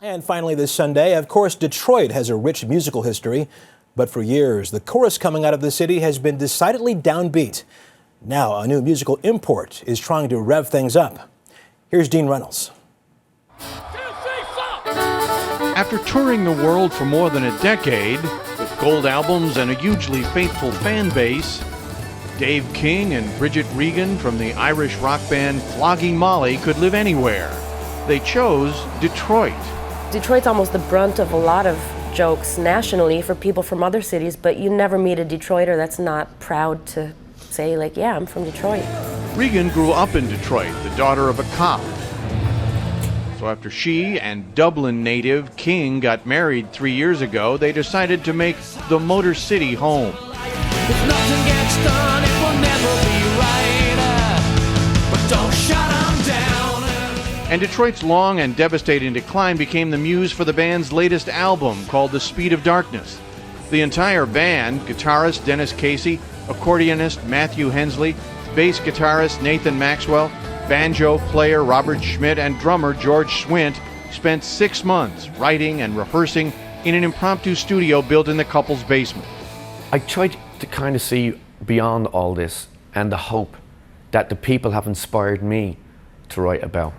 And finally this Sunday, of course, Detroit has a rich musical history, but for years, the chorus coming out of the city has been decidedly downbeat. Now, a new musical import is trying to rev things up. Here's Dean Reynolds. After touring the world for more than a decade, with gold albums and a hugely faithful fan base, Dave King and Bridget Regan from the Irish rock band Flogging Molly could live anywhere. They chose Detroit. Detroit's almost the brunt of a lot of jokes nationally for people from other cities, but you never meet a Detroiter that's not proud to say, like, yeah, I'm from Detroit. Regan grew up in Detroit, the daughter of a cop. So after she and Dublin native King got married 3 years ago, they decided to make the Motor City home. If nothing gets done, it will never be right. But don't shut them down. And Detroit's long and devastating decline became the muse for the band's latest album, called The Speed of Darkness. The entire band, guitarist Dennis Casey, accordionist Matthew Hensley, bass guitarist Nathan Maxwell, banjo player Robert Schmidt, and drummer George Swint, spent 6 months writing and rehearsing in an impromptu studio built in the couple's basement. I tried to kind of see beyond all this and the hope that the people have inspired me to write about.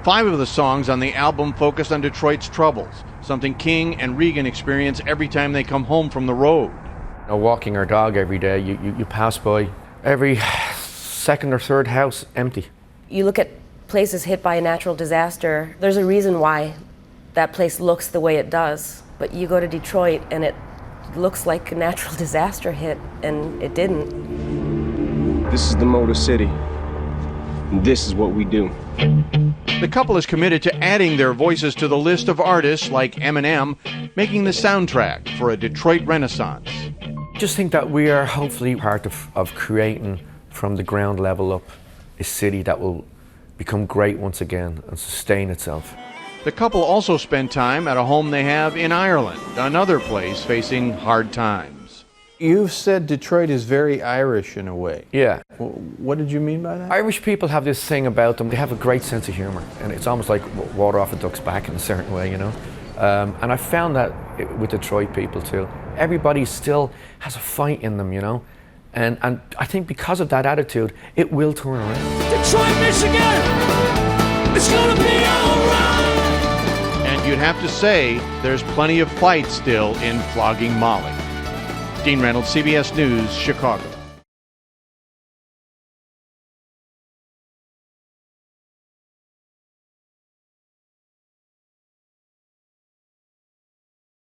5 of the songs on the album focus on Detroit's troubles, something King and Regan experience every time they come home from the road. Walking our dog every day, you pass by every second or third house empty. You look at places hit by a natural disaster, there's a reason why that place looks the way it does. But you go to Detroit and it looks like a natural disaster hit, and it didn't. This is the Motor City. And this is what we do. The couple is committed to adding their voices to the list of artists like Eminem, making the soundtrack for a Detroit renaissance. I just think that we are hopefully part of creating from the ground level up a city that will become great once again and sustain itself. The couple also spend time at a home they have in Ireland, another place facing hard times. You've said Detroit is very Irish in a way. Yeah. What did you mean by that? Irish people have this thing about them, they have a great sense of humor, and it's almost like water off a duck's back in a certain way, you know. And I found that with Detroit people too. Everybody still has a fight in them, you know. And I think because of that attitude, it will turn around. Detroit, Michigan, it's gonna be alright. And you'd have to say there's plenty of fight still in Flogging Molly. Dean Reynolds, CBS News, Chicago.